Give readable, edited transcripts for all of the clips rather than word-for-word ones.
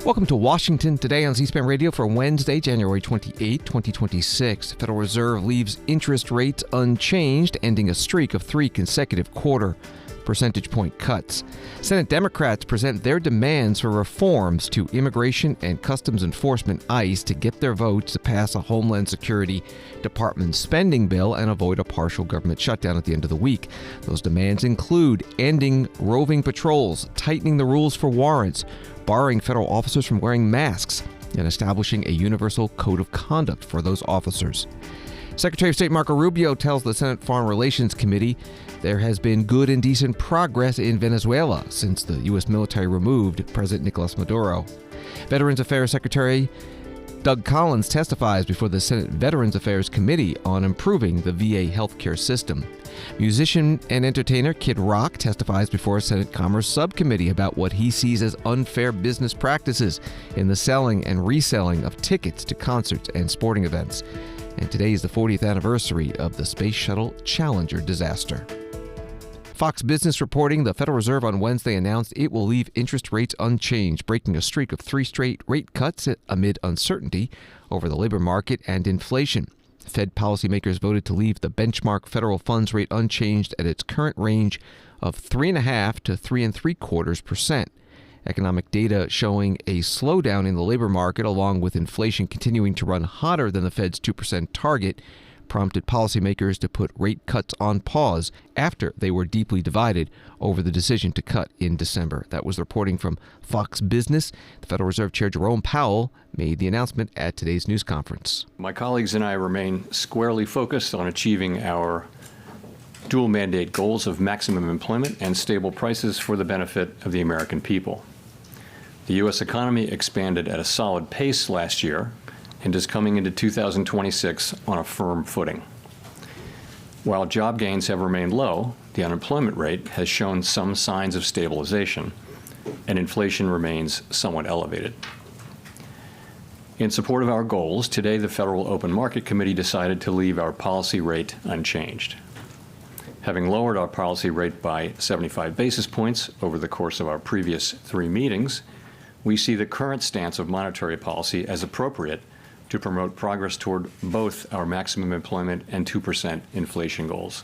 Welcome to Washington Today on C-SPAN Radio for Wednesday, January 28, 2026. The Federal Reserve leaves interest rates unchanged, ending a streak of 3 consecutive quarter percentage point cuts. Senate Democrats present their demands for reforms to Immigration and Customs Enforcement ICE to get their votes to pass a Homeland Security Department spending bill and avoid a partial government shutdown at the end of the week. Those demands include ending roving patrols, tightening the rules for warrants, barring federal officers from wearing masks, and establishing a universal code of conduct for those officers. Secretary of State Marco Rubio tells the Senate Foreign Relations Committee there has been good and decent progress in Venezuela since the U.S. military removed President Nicolas Maduro. Veterans Affairs Secretary Doug Collins testifies before the Senate Veterans Affairs Committee on improving the VA healthcare system. Musician and entertainer Kid Rock testifies before a Senate Commerce Subcommittee about what he sees as unfair business practices in the selling and reselling of tickets to concerts and sporting events. And today is the 40th anniversary of the Space Shuttle Challenger disaster. Fox Business reporting the Federal Reserve on Wednesday announced it will leave interest rates unchanged, breaking a streak of 3 straight rate cuts amid uncertainty over the labor market and inflation. Fed policymakers voted to leave the benchmark federal funds rate unchanged at its current range of 3.5% to 3.75%. Economic data showing a slowdown in the labor market, along with inflation continuing to run hotter than the Fed's 2% target, prompted policymakers to put rate cuts on pause after they were deeply divided over the decision to cut in December. That was reporting from Fox Business. The Federal Reserve Chair Jerome Powell made the announcement at today's news conference. My colleagues and I remain squarely focused on achieving our dual mandate goals of maximum employment and stable prices for the benefit of the American people. The U.S. economy expanded at a solid pace last year and is coming into 2026 on a firm footing. While job gains have remained low, the unemployment rate has shown some signs of stabilization, and inflation remains somewhat elevated. In support of our goals, today the Federal Open Market Committee decided to leave our policy rate unchanged. Having lowered our policy rate by 75 basis points over the course of our previous 3 meetings, we see the current stance of monetary policy as appropriate to promote progress toward both our maximum employment and 2% inflation goals.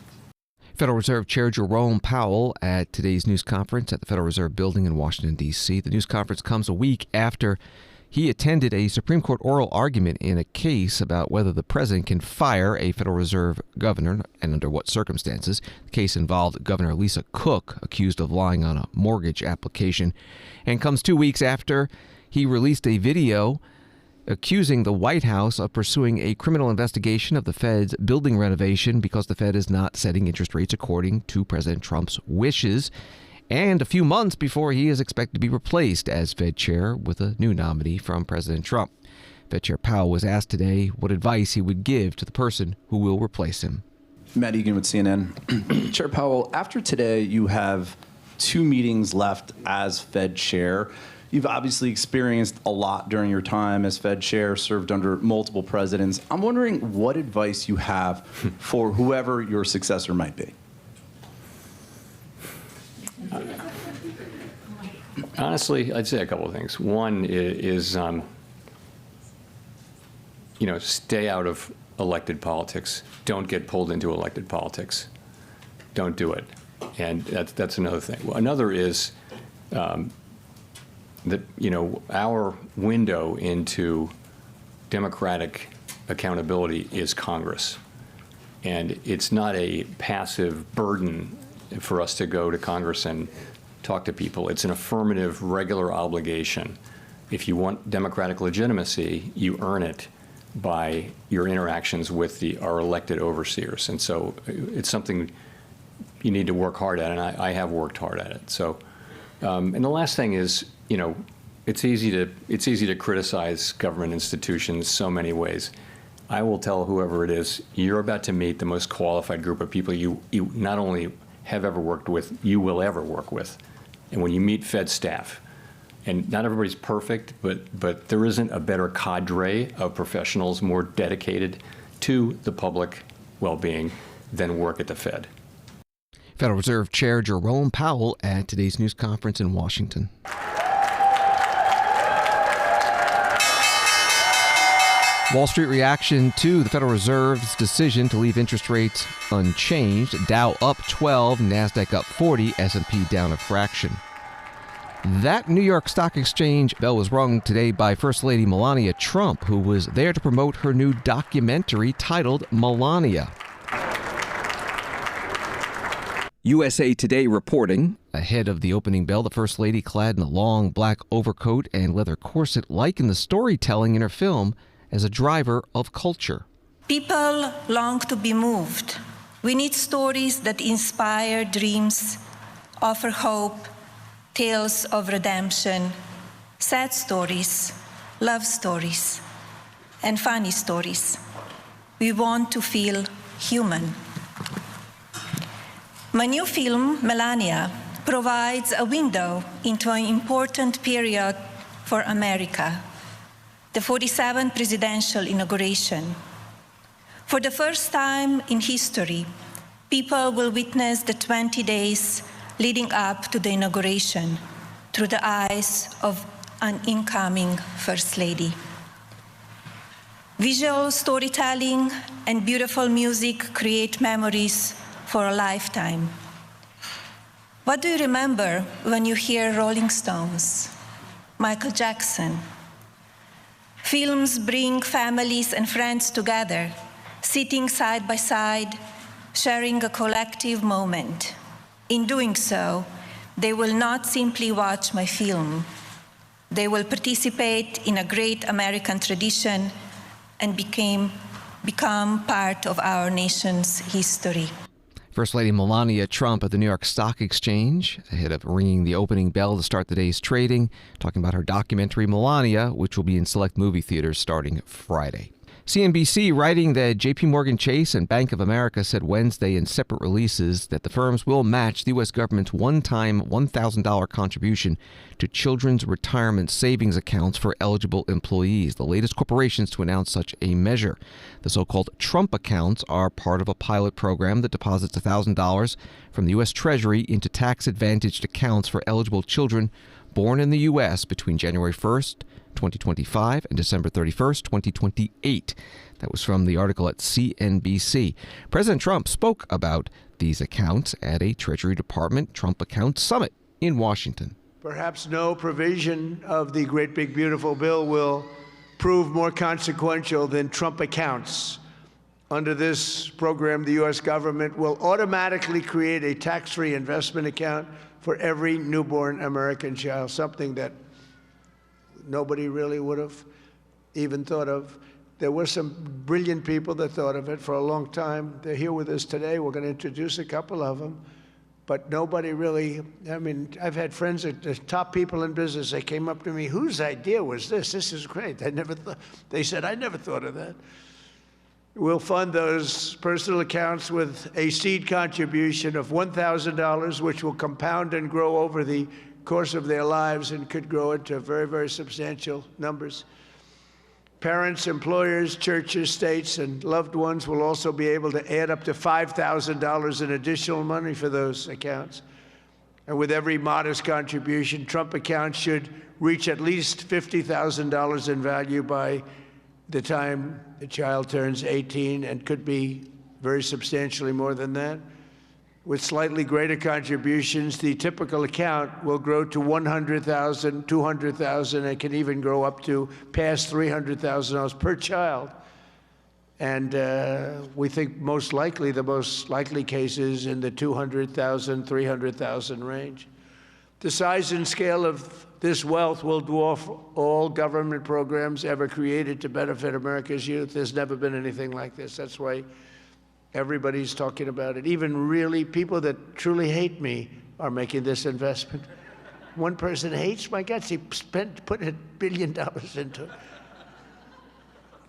Federal Reserve Chair Jerome Powell at today's news conference at the Federal Reserve Building in Washington, D.C. The news conference comes a week after he attended a Supreme Court oral argument in a case about whether the president can fire a Federal Reserve governor and under what circumstances. The case involved Governor Lisa Cook, accused of lying on a mortgage application, and comes 2 weeks after he released a video accusing the White House of pursuing a criminal investigation of the Fed's building renovation because the Fed is not setting interest rates according to President Trump's wishes, and a few months before he is expected to be replaced as Fed chair with a new nominee from President Trump. Fed Chair Powell was asked today what advice he would give to the person who will replace him. Matt Egan with CNN. Chair Powell, after today, you have 2 meetings left as Fed chair. You've obviously experienced a lot during your time as Fed chair, served under multiple presidents. I'm wondering what advice you have for whoever your successor might be. Honestly, I'd say a couple of things. One is stay out of elected politics. Don't get pulled into elected politics. Don't do it. And that's another thing. Well, another is that, our window into democratic accountability is Congress. And it's not a passive burden for us to go to Congress and talk to people. It's an affirmative, regular obligation. If you want democratic legitimacy, you earn it by your interactions with our elected overseers. And so it's something you need to work hard at, and I have worked hard at it. So, and the last thing is, it's easy to criticize government institutions so many ways. I will tell whoever it is, you're about to meet the most qualified group of people you not only have ever worked with, you will ever work with. And when you meet Fed staff, and not everybody's perfect, but there isn't a better cadre of professionals more dedicated to the public well-being than work at the Fed. Federal Reserve Chair Jerome Powell at today's news conference in Washington. Wall Street reaction to the Federal Reserve's decision to leave interest rates unchanged. Dow up 12, NASDAQ up 40, S&P down a fraction. That New York Stock Exchange bell was rung today by First Lady Melania Trump, who was there to promote her new documentary titled Melania. USA Today reporting. Ahead of the opening bell, the First Lady, clad in a long black overcoat and leather corset, likened the storytelling in her film as a driver of culture. People long to be moved. We need stories that inspire dreams, offer hope, tales of redemption, sad stories, love stories, and funny stories. We want to feel human. My new film, Melania, provides a window into an important period for America, the 47th presidential inauguration. For the first time in history, people will witness the 20 days leading up to the inauguration through the eyes of an incoming First Lady. Visual storytelling and beautiful music create memories for a lifetime. What do you remember when you hear Rolling Stones, Michael Jackson? Films bring families and friends together, sitting side by side, sharing a collective moment. In doing so, they will not simply watch my film. They will participate in a great American tradition and become part of our nation's history. First Lady Melania Trump at the New York Stock Exchange, ahead of ringing the opening bell to start the day's trading, talking about her documentary Melania, which will be in select movie theaters starting Friday. CNBC writing that J.P. Morgan Chase and Bank of America said Wednesday in separate releases that the firms will match the U.S. government's one-time $1,000 contribution to children's retirement savings accounts for eligible employees, the latest corporations to announce such a measure. The so-called Trump accounts are part of a pilot program that deposits $1,000 from the U.S. Treasury into tax-advantaged accounts for eligible children born in the U.S. between January 1st, 2025 and December 31st, 2028. That was from the article at CNBC. President Trump spoke about these accounts at a Treasury Department Trump Account Summit in Washington. Perhaps no provision of the great big beautiful bill will prove more consequential than Trump accounts. Under this program, the U.S. government will automatically create a tax-free investment account for every newborn American child, something that nobody really would have even thought of. There were some brilliant people that thought of it for a long time. They're here with us today. We're going to introduce a couple of them. But nobody really, I mean, I've had friends at the top people in business. They came up to me, whose idea was this? This is great. They said, I never thought of that. We'll fund those personal accounts with a seed contribution of $1,000, which will compound and grow over the course of their lives and could grow into very, very substantial numbers. Parents, employers, churches, states, and loved ones will also be able to add up to $5,000 in additional money for those accounts. And with every modest contribution, Trump accounts should reach at least $50,000 in value by the time the child turns 18, and could be very substantially more than that. With slightly greater contributions, the typical account will grow to $100,000, $200,000, and can even grow up to past $300,000 per child. And we think the most likely cases in the $200,000, $300,000 range. The size and scale of this wealth will dwarf all government programs ever created to benefit America's youth. There's never been anything like this. That's why everybody's talking about it. Even really people that truly hate me are making this investment. One person hates my guts. He put $1 billion into it.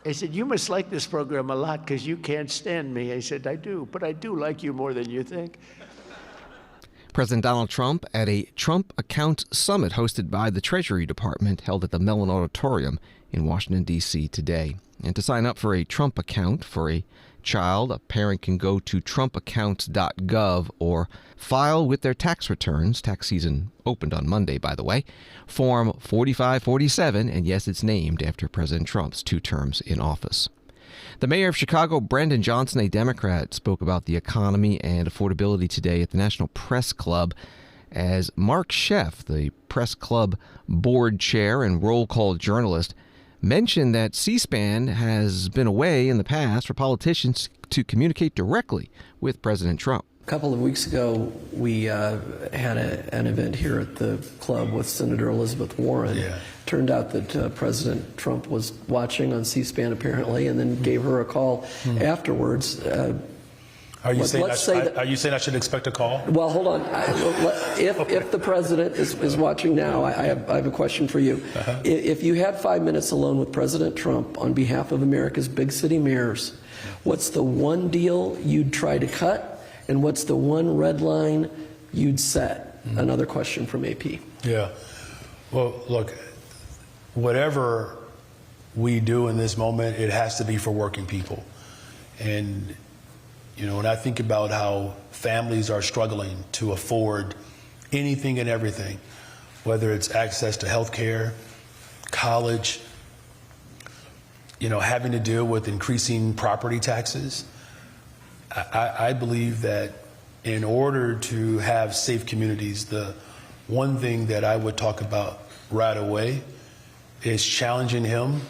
I said, you must like this program a lot because you can't stand me. I said, I do, but I do like you more than you think. President Donald Trump at a Trump Account Summit hosted by the Treasury Department held at the Mellon Auditorium in Washington, D.C. today. And to sign up for a Trump account for a child, a parent can go to trumpaccounts.gov or file with their tax returns. Tax season opened on Monday, by the way. Form 4547, and yes, it's named after President Trump's 2 terms in office. The mayor of Chicago, Brandon Johnson, a Democrat, spoke about the economy and affordability today at the National Press Club as Mark Sheff, the press club board chair and roll call journalist, mentioned that C-SPAN has been a way in the past for politicians to communicate directly with President Trump. A couple of weeks ago, we had an event here at the club with Senator Elizabeth Warren. Yeah. Turned out that President Trump was watching on C-SPAN apparently, and then gave her a call afterwards. Are you saying I should expect a call? Well, hold on. If the president is watching now, I have a question for you. If you had 5 minutes alone with President Trump on behalf of America's big city mayors, what's the one deal you'd try to cut? And what's the one red line you'd set? Another question from AP. Yeah. Well, look, whatever we do in this moment, it has to be for working people. And, you know, when I think about how families are struggling to afford anything and everything, whether it's access to health care, college, you know, having to deal with increasing property taxes, I believe that in order to have safe communities, the one thing that I would talk about right away is challenging him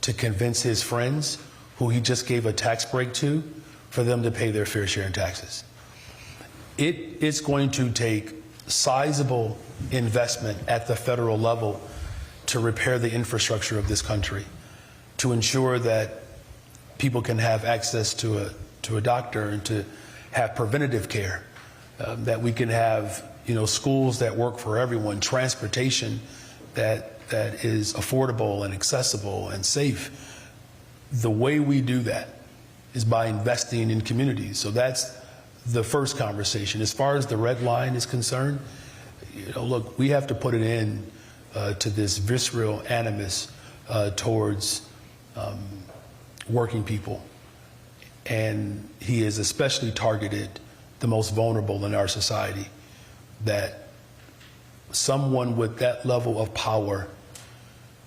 to convince his friends who he just gave a tax break to for them to pay their fair share in taxes. It's going to take sizable investment at the federal level to repair the infrastructure of this country, to ensure that people can have access to a doctor and to have preventative care, that we can have, you know, schools that work for everyone, transportation that is affordable and accessible and safe. The way we do that is by investing in communities. So that's the first conversation. As far as the red line is concerned, you know, look, we have to put an end to this visceral animus towards working people. And he has especially targeted the most vulnerable in our society, that someone with that level of power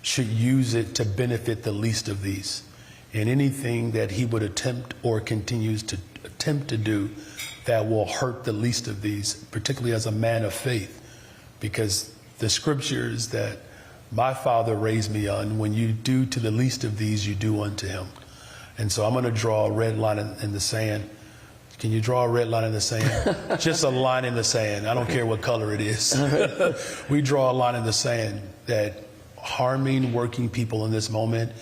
should use it to benefit the least of these. And anything that he would attempt or continues to attempt to do that will hurt the least of these, particularly as a man of faith, because the scriptures that my father raised me on, when you do to the least of these, you do unto him. And so I'm going to draw a red line in the sand. Can you draw a red line in the sand? Just a line in the sand. I don't care what color it is. We draw a line in the sand that harming working people in this moment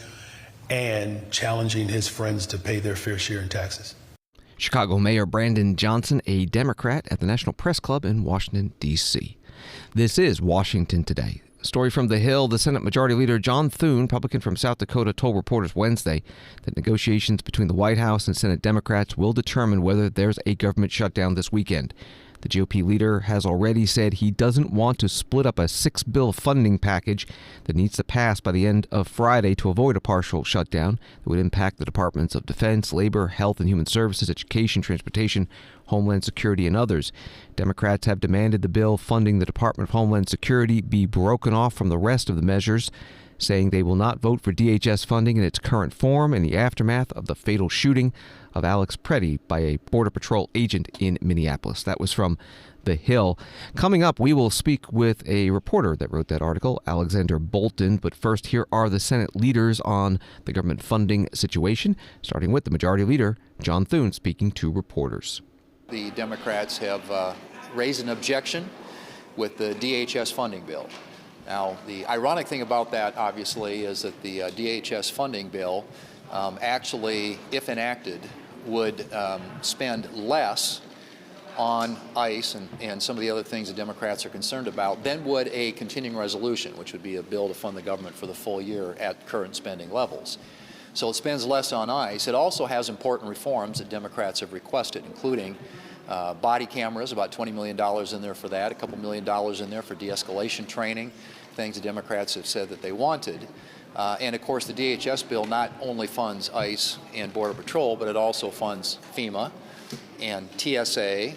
and challenging his friends to pay their fair share in taxes. Chicago Mayor Brandon Johnson, a Democrat at the National Press Club in Washington, D.C. This is Washington Today. Story from The Hill. The Senate Majority Leader John Thune, Republican from South Dakota, told reporters Wednesday that negotiations between the White House and Senate Democrats will determine whether there's a government shutdown this weekend. The GOP leader has already said he doesn't want to split up a 6-bill funding package that needs to pass by the end of Friday to avoid a partial shutdown that would impact the Departments of Defense, Labor, Health and Human Services, Education, Transportation, Homeland Security, and others. Democrats have demanded the bill funding the Department of Homeland Security be broken off from the rest of the measures, saying they will not vote for DHS funding in its current form in the aftermath of the fatal shooting of Alex Preddy by a Border Patrol agent in Minneapolis. That was from The Hill. Coming up, we will speak with a reporter that wrote that article, Alexander Bolton. But first, here are the Senate leaders on the government funding situation, starting with the Majority Leader, John Thune, speaking to reporters. The Democrats have raised an objection with the DHS funding bill. Now, the ironic thing about that, obviously, is that the DHS funding bill actually, if enacted, would spend less on ICE and some of the other things the Democrats are concerned about than would a continuing resolution, which would be a bill to fund the government for the full year at current spending levels. So it spends less on ICE. It also has important reforms that Democrats have requested, including body cameras, about $20 million in there for that, a couple $1 million in there for de-escalation training, things the Democrats have said that they wanted. And of course, the DHS bill not only funds ICE and Border Patrol, but it also funds FEMA and TSA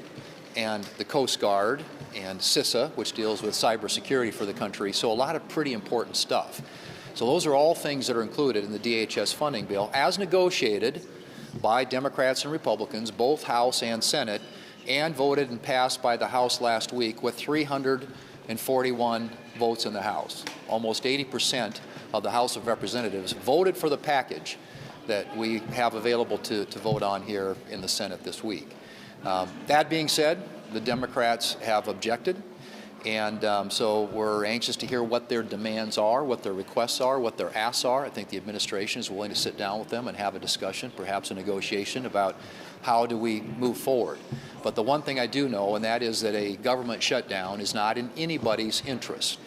and the Coast Guard and CISA, which deals with cybersecurity for the country. So a lot of pretty important stuff. So those are all things that are included in the DHS funding bill as negotiated by Democrats and Republicans, both House and Senate, and voted and passed by the House last week with 341 votes in the House. Almost 80% of the House of Representatives voted for the package that we have available to vote on here in the Senate this week. That being said, the Democrats have objected, and so we're anxious to hear what their demands are, what their requests are, what their asks are. I think the administration is willing to sit down with them and have a discussion, perhaps a negotiation about how do we move forward. But the one thing I do know, and that is that a government shutdown is not in anybody's interest.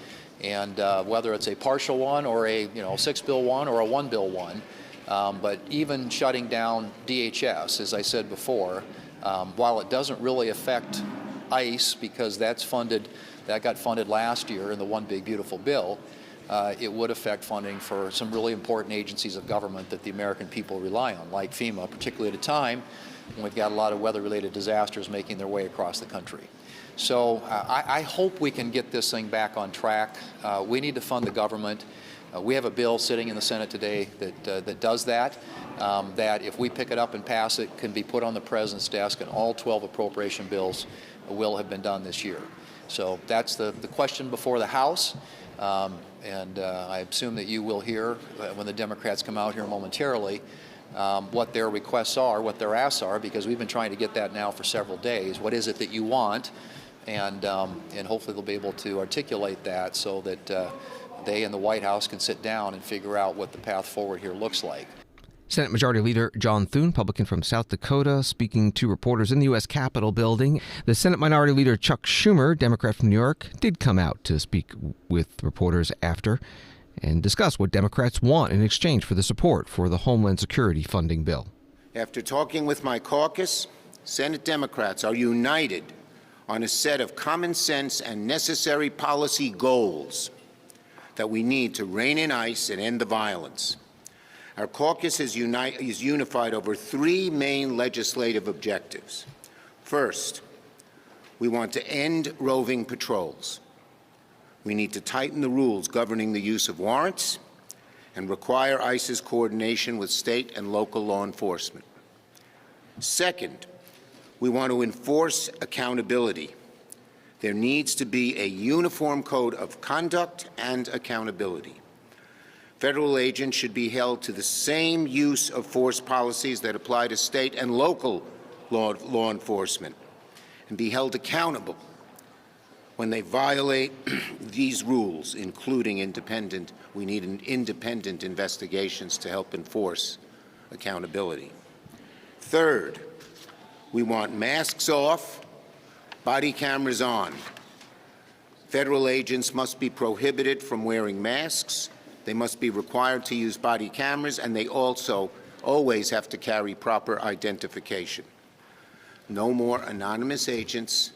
And whether it's a partial one or a 6-bill one or a 1-bill one, but even shutting down DHS, as I said before, while it doesn't really affect ICE because that got funded last year in the One Big Beautiful Bill, it would affect funding for some really important agencies of government that the American people rely on, like FEMA, particularly at a time when we've got a lot of weather-related disasters making their way across the country. So I hope we can get this thing back on track. We need to fund the government. We have a bill sitting in the Senate today that does that, that if we pick it up and pass it, can be put on the President's desk, and all 12 appropriation bills will have been done this year. So that's the question before the House, and I assume that you will hear when the Democrats come out here momentarily what their requests are, what their asks are, because we've been trying to get that now for several days. What is it that you want? And hopefully they'll be able to articulate that so that they and the White House can sit down and figure out what the path forward here looks like. Senate Majority Leader John Thune, Republican from South Dakota, speaking to reporters in the U.S. Capitol building. The Senate Minority Leader Chuck Schumer, Democrat from New York, did come out to speak with reporters after and discuss what Democrats want in exchange for the support for the Homeland Security funding bill. After talking with my caucus, Senate Democrats are united on a set of common sense and necessary policy goals that we need to rein in ICE and end the violence. Our caucus is unified over three main legislative objectives. First, we want to end roving patrols. We need to tighten the rules governing the use of warrants and require ICE's coordination with state and local law enforcement. Second, we want to enforce accountability. There needs to be a uniform code of conduct and accountability. Federal agents should be held to the same use of force policies that apply to state and local law enforcement and be held accountable when they violate these rules, including we need independent investigations to help enforce accountability. Third, we want masks off, body cameras on. Federal agents must be prohibited from wearing masks. They must be required to use body cameras, and they also always have to carry proper identification. No more anonymous agents,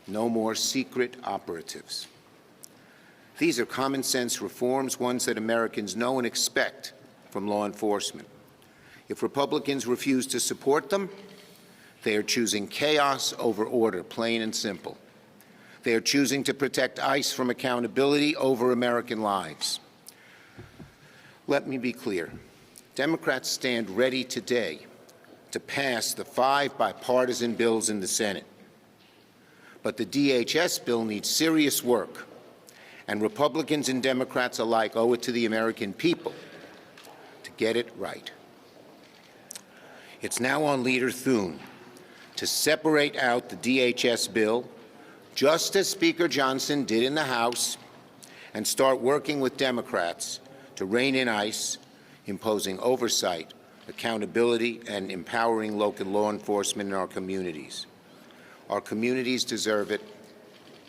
no more secret operatives. These are common sense reforms, ones that Americans know and expect from law enforcement. If Republicans refuse to support them, they are choosing chaos over order, plain and simple. They are choosing to protect ICE from accountability over American lives. Let me be clear. Democrats stand ready today to pass the 5 bipartisan bills in the Senate. But the DHS bill needs serious work, and Republicans and Democrats alike owe it to the American people to get it right. It's now on Leader Thune to separate out the DHS bill, just as Speaker Johnson did in the House, and start working with Democrats to rein in ICE, imposing oversight, accountability, and empowering local law enforcement in our communities. Our communities deserve it.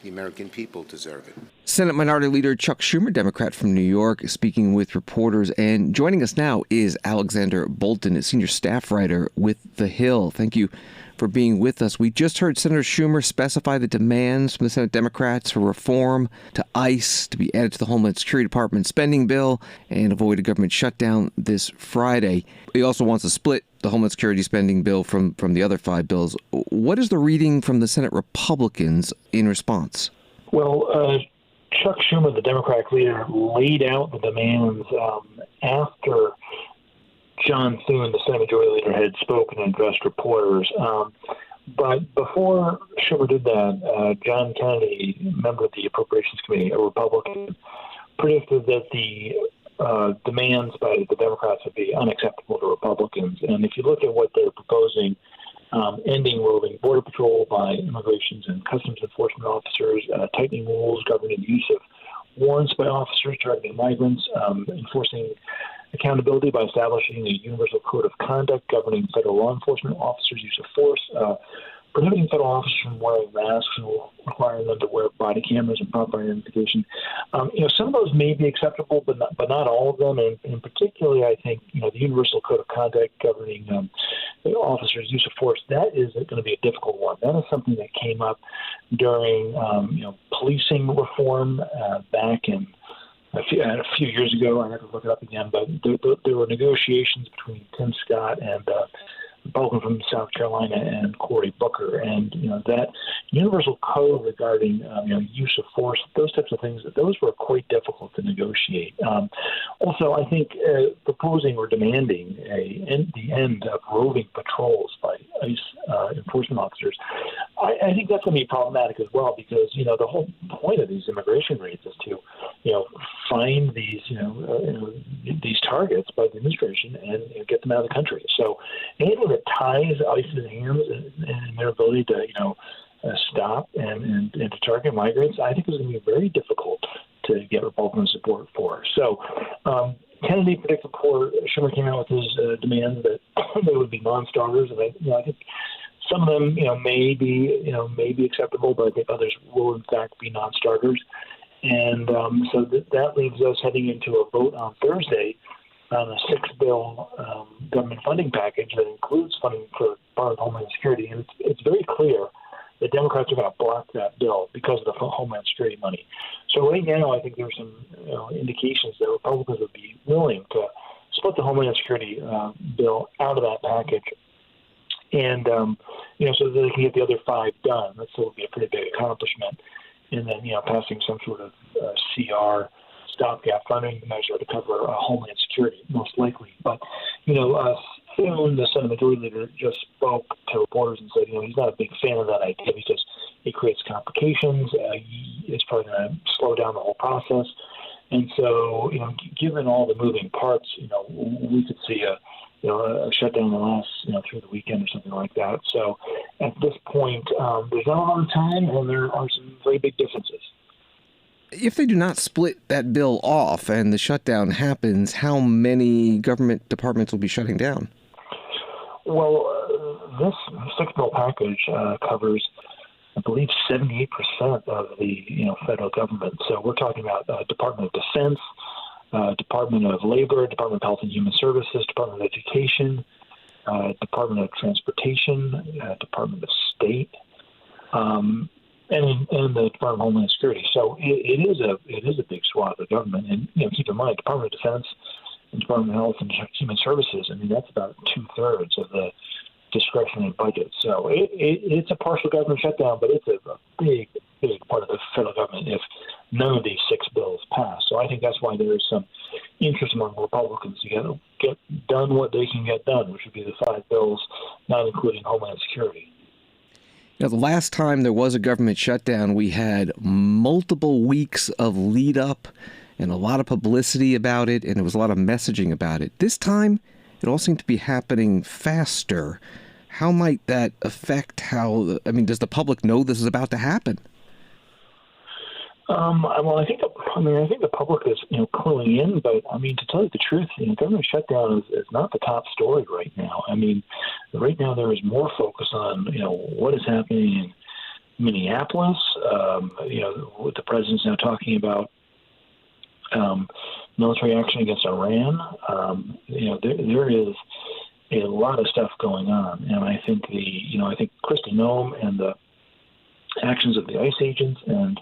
The American people deserve it. Senate Minority Leader Chuck Schumer, Democrat from New York, speaking with reporters. And joining us now is Alexander Bolton, a senior staff writer with The Hill. Thank you for being with us. We just heard Senator Schumer specify the demands from the Senate Democrats for reform to ICE to be added to the Homeland Security Department spending bill and avoid a government shutdown this Friday. He also wants to split the Homeland Security spending bill from the other 5 bills. What is the reading from the Senate Republicans in response? Well, Chuck Schumer, the Democratic leader, laid out the demands after John Thune, the Senate Majority Leader, had spoken and addressed reporters. But before Schumer did that, John Kennedy, member of the Appropriations Committee, a Republican, predicted that the demands by the Democrats would be unacceptable to Republicans. And if you look at what they're proposing, ending roving border patrol by immigrations and customs enforcement officers, tightening rules governing the use of warrants by officers targeting migrants, enforcing accountability by establishing a universal code of conduct governing federal law enforcement officers' use of force, prohibiting federal officers from wearing masks and requiring them to wear body cameras and proper identification. Some of those may be acceptable, but not all of them. And particularly, I think, the universal code of conduct governing the officers' use of force, that is going to be a difficult one. That is something that came up during, policing reform back in a few years ago. I have to look it up again, but there were negotiations between Tim Scott and Bolton from South Carolina and Cory Booker, and that universal code regarding use of force, those types of things, those were quite difficult to negotiate. Also, I think proposing or demanding the end of roving patrols by ICE enforcement officers, I think that's going to be problematic as well, because the whole point of these immigration raids is to find these these targets by the administration and get them out of the country. So anything that ties ICE's hands and their ability to stop and to target migrants, I think is going to be very difficult to get Republican support for. So Kennedy predicted before Schumer came out with his demands that they would be non-starters, and I think some of them may be acceptable, but I think others will in fact be non-starters. And so that leaves us heading into a vote on Thursday on a 6-bill government funding package that includes funding for part of Homeland Security. And it's very clear that Democrats are going to block that bill because of the Homeland Security money. So right now, I think there's some indications that Republicans would be willing to split the Homeland Security bill out of that package. And, so that they can get the other 5 done. That still would be a pretty big accomplishment. And then, passing some sort of CR stopgap funding measure to cover Homeland Security, most likely. But, soon the Senate Majority Leader just spoke to reporters and said, he's not a big fan of that idea because it creates complications. It's probably going to slow down the whole process. And so, given all the moving parts, we could see a shutdown that lasts, through the weekend or something like that. So at this point, there's not a lot of time, and there are some very big differences. If they do not split that bill off and the shutdown happens, how many government departments will be shutting down? Well, this 6-bill package covers, I believe, 78% of the federal government. So we're talking about Department of Defense, Department of Labor, Department of Health and Human Services, Department of Education, Department of Transportation, Department of State, and the Department of Homeland Security. So it is a big swath of government. And keep in mind, Department of Defense and Department of Health and Human Services, that's about 2/3 of the discretionary budget. So it's a partial government shutdown, but it's a big part of the federal government if none of these 6 bills pass. So I think that's why there is some interest among Republicans to get done what they can get done, which would be the 5 bills, not including Homeland Security. The last time there was a government shutdown, we had multiple weeks of lead up and a lot of publicity about it, and there was a lot of messaging about it. This time, it all seemed to be happening faster. How might that affect does the public know this is about to happen? Well, I think the public is cluing in, but to tell you the truth, government shutdown is not the top story right now. Right now there is more focus on what is happening Minneapolis. What the president's now talking about military action against Iran. There is a lot of stuff going on, and I think I think Kristi Noem and the actions of the ICE agents and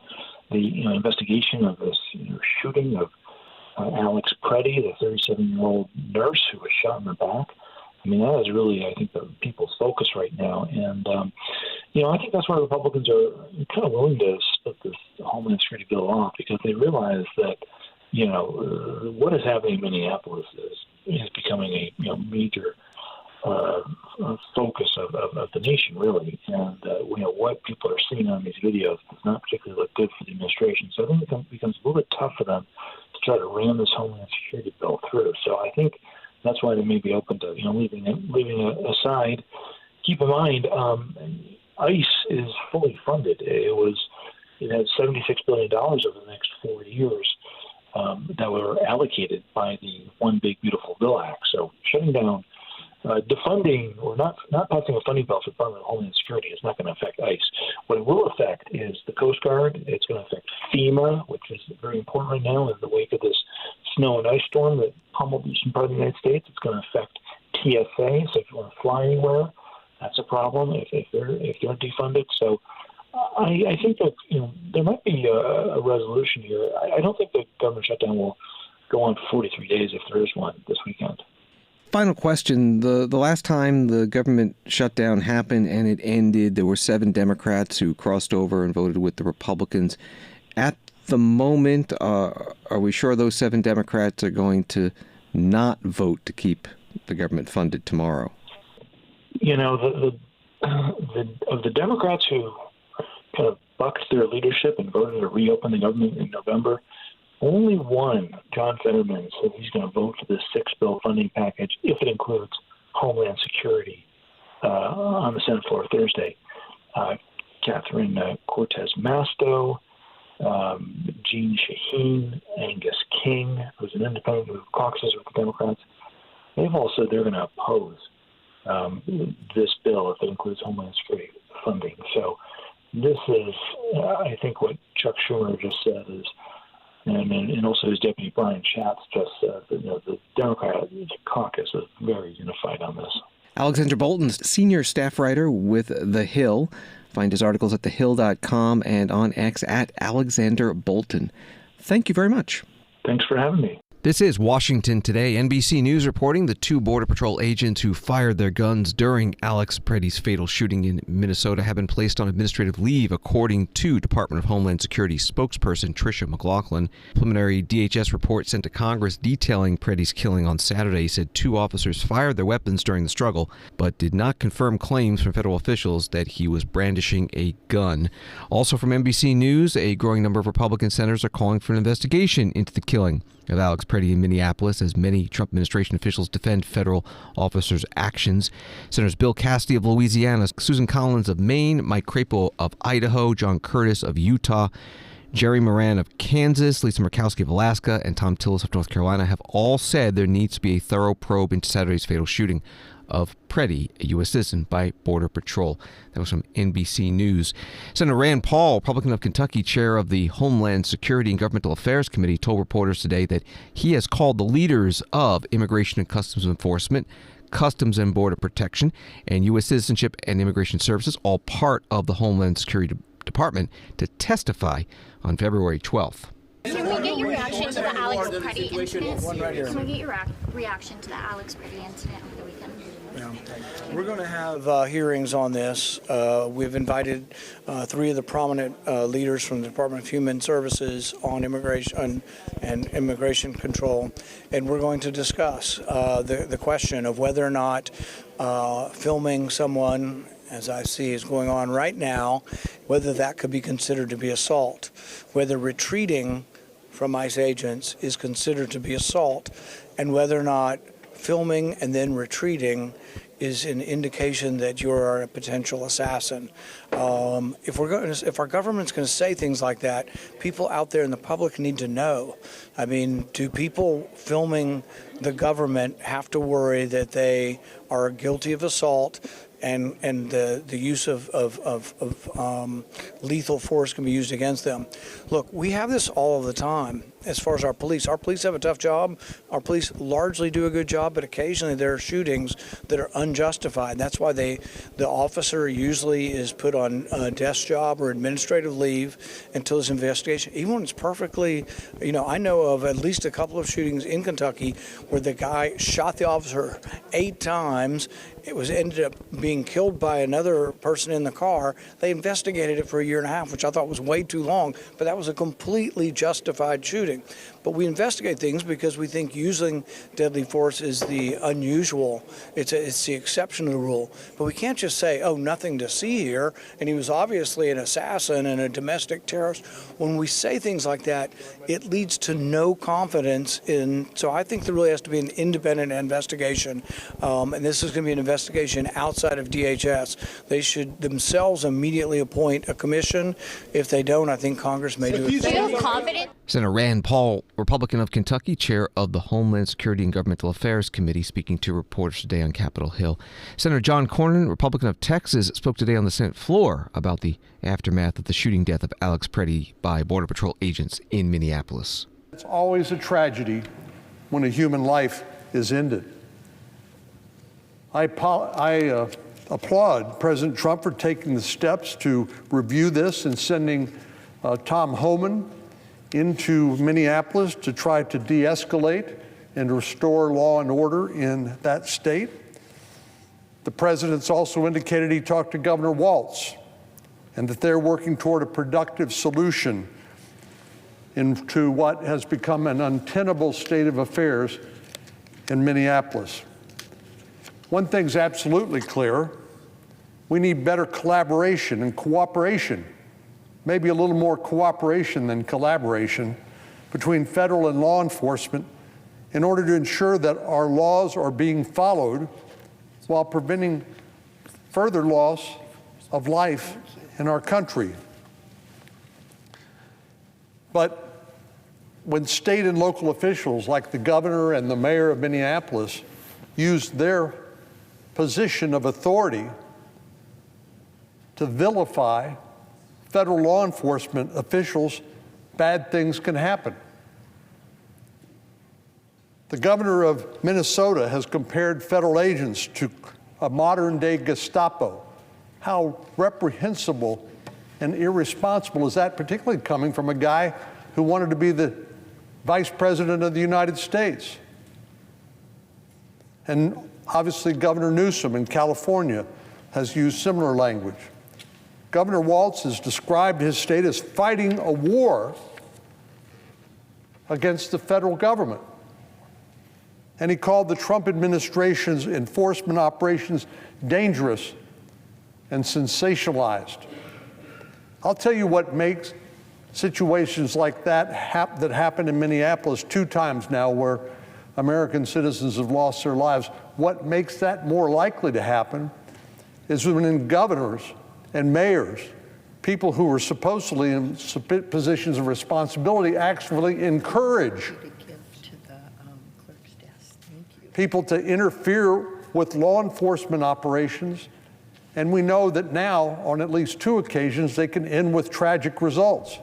the investigation of this shooting of Alex Preddy, the 37-year-old nurse who was shot in the back. I mean, that is really, I think, the people's focus right now. And, I think that's why Republicans are kind of willing to split this Homeland Security bill off, because they realize that, what is happening in Minneapolis is becoming a major focus of the nation, really. And, what people are seeing on these videos does not particularly look good for the administration. So I think it becomes a little bit tough for them to try to ram this Homeland Security bill through. So I think that's why they may be open to, leaving it aside. Keep in mind, ICE is fully funded. It has $76 billion over the next 4 years that were allocated by the One Big Beautiful Bill Act. So shutting down, defunding, or not passing a funding bill for the Department of Homeland Security is not going to affect ICE. What it will affect is the Coast Guard. It's going to affect FEMA, which is very important right now in the wake of this snow and ice storm that pummeled the eastern part of the United States. It's going to affect TSA. So if you want to fly anywhere, that's a problem if they're defunded. So I think that there might be a resolution here. I don't think the government shutdown will go on for 43 days if there is one this weekend. Final question. The last time the government shutdown happened and it ended, there were 7 Democrats who crossed over and voted with the Republicans. At the moment, are we sure those 7 Democrats are going to not vote to keep the government funded tomorrow? Of the Democrats who kind of bucked their leadership and voted to reopen the government in November, only one, John Fetterman, said he's going to vote for this 6-bill funding package if it includes Homeland Security on the Senate floor Thursday. Catherine Cortez Masto, Jean Shaheen, Angus King, who's an independent who caucuses with the Democrats, they've all said they're going to oppose this bill if it includes Homeland Security funding. So this is, I think, what Chuck Schumer just said is, and also his deputy Brian Schatz just said, that the Democratic caucus is very unified on this. Alexander Bolton's senior staff writer with The Hill. Find his articles at thehill.com and on X at Alexander Bolton. Thank you very much. Thanks for having me. This is Washington Today. NBC News reporting the 2 Border Patrol agents who fired their guns during Alex Preddy's fatal shooting in Minnesota have been placed on administrative leave, according to Department of Homeland Security spokesperson Tricia McLaughlin. Preliminary DHS report sent to Congress detailing Preddy's killing on Saturday said 2 officers fired their weapons during the struggle, but did not confirm claims from federal officials that he was brandishing a gun. Also from NBC News, a growing number of Republican senators are calling for an investigation into the killing of Alex Preddy in Minneapolis, as many Trump administration officials defend federal officers' actions. Senators Bill Cassidy of Louisiana, Susan Collins of Maine, Mike Crapo of Idaho, John Curtis of Utah, Jerry Moran of Kansas, Lisa Murkowski of Alaska, and Tom Tillis of North Carolina have all said there needs to be a thorough probe into Saturday's fatal shooting of Preddy, a U.S. citizen, by Border Patrol. That was from NBC News. Senator Rand Paul, Republican of Kentucky, chair of the Homeland Security and Governmental Affairs Committee, told reporters today that he has called the leaders of Immigration and Customs Enforcement, Customs and Border Protection, and U.S. Citizenship and Immigration Services, all part of the Homeland Security Department, to testify on February 12th. Can we get your reaction to the Alex Preddy incident? Can we get your reaction to the Alex Preddy incident over the weekend? Yeah. We're going to have hearings on this. We've invited 3 of the prominent leaders from the Department of Human Services on immigration and immigration control, and we're going to discuss the question of whether or not filming someone, as I see is going on right now, whether that could be considered to be assault, whether retreating from ICE agents is considered to be assault, and whether or not filming and then retreating is an indication that you're a potential assassin. If our government's going to say things like that, people out there in the public need to know. I mean, do people filming the government have to worry that they are guilty of assault and the use of lethal force can be used against them. Look, we have this all of the time as far as our police. Our police have a tough job. Our police largely do a good job, but occasionally there are shootings that are unjustified. That's why the officer usually is put on a desk job or administrative leave until his investigation. Even when it's perfectly, I know of at least a couple of shootings in Kentucky where the guy shot the officer 8 times. It ended up being killed by another person in the car. They investigated it for 1.5 years, which I thought was way too long, but that was a completely justified shooting. But we investigate things because we think using deadly force is the unusual. It's the exception to the rule. But we can't just say, oh, nothing to see here, and he was obviously an assassin and a domestic terrorist. When we say things like that, it leads to no confidence in. So I think there really has to be an independent investigation, and this is going to be an investigation outside of DHS. They should themselves immediately appoint a commission. If they don't, I think Congress may do it. Do you feel confident? Senator Rand Paul, Republican of Kentucky, chair of the Homeland Security and Governmental Affairs Committee, speaking to reporters today on Capitol Hill. Senator John Cornyn, Republican of Texas, spoke today on the Senate floor about the aftermath of the shooting death of Alex Preddy by Border Patrol agents in Minneapolis. It's always a tragedy when a human life is ended. I applaud President Trump for taking the steps to review this and sending Tom Homan into Minneapolis to try to de-escalate and restore law and order in that state. The president's also indicated he talked to Governor Walz and that they're working toward a productive solution into what has become an untenable state of affairs in Minneapolis. One thing's absolutely clear: we need better collaboration and cooperation, maybe a little more cooperation than collaboration, between federal and law enforcement in order to ensure that our laws are being followed while preventing further loss of life in our country. But when state and local officials like the governor and the mayor of Minneapolis use their position of authority to vilify federal law enforcement officials, bad things can happen. The governor of Minnesota has compared federal agents to a modern-day Gestapo. How reprehensible and irresponsible is that, particularly coming from a guy who wanted to be the Vice President of the United States? And obviously, Governor Newsom in California has used similar language. Governor Walz has described his state as fighting a war against the federal government. And he called the Trump administration's enforcement operations dangerous and sensationalized. I'll tell you what makes situations like that that happened in Minneapolis 2 times now, where American citizens have lost their lives. What makes that more likely to happen is when governors and mayors, people who were supposedly in positions of responsibility, actually encourage people to interfere with law enforcement operations. And we know that now, on at least 2 occasions, they can end with tragic results.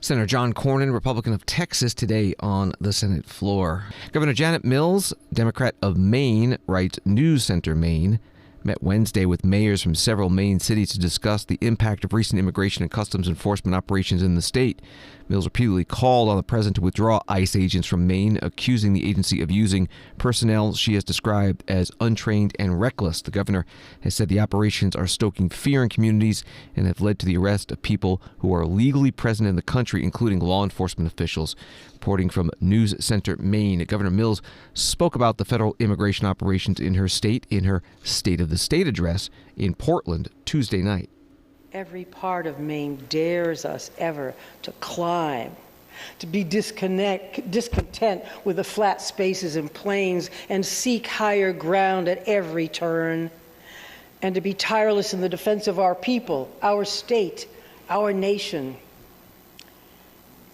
Senator John Cornyn, Republican of Texas, today on the Senate floor. Governor Janet Mills, Democrat of Maine, writes News Center Maine, met Wednesday with mayors from several Maine cities to discuss the impact of recent immigration and customs enforcement operations in the state. Mills repeatedly called on the president to withdraw ICE agents from Maine, accusing the agency of using personnel she has described as untrained and reckless. The governor has said the operations are stoking fear in communities and have led to the arrest of people who are legally present in the country, including law enforcement officials. Reporting from News Center Maine, Governor Mills spoke about the federal immigration operations in her state in her State of the State address in Portland Tuesday night. Every part of Maine dares us ever to climb, to be discontent with the flat spaces and plains and seek higher ground at every turn, and to be tireless in the defense of our people, our state, our nation.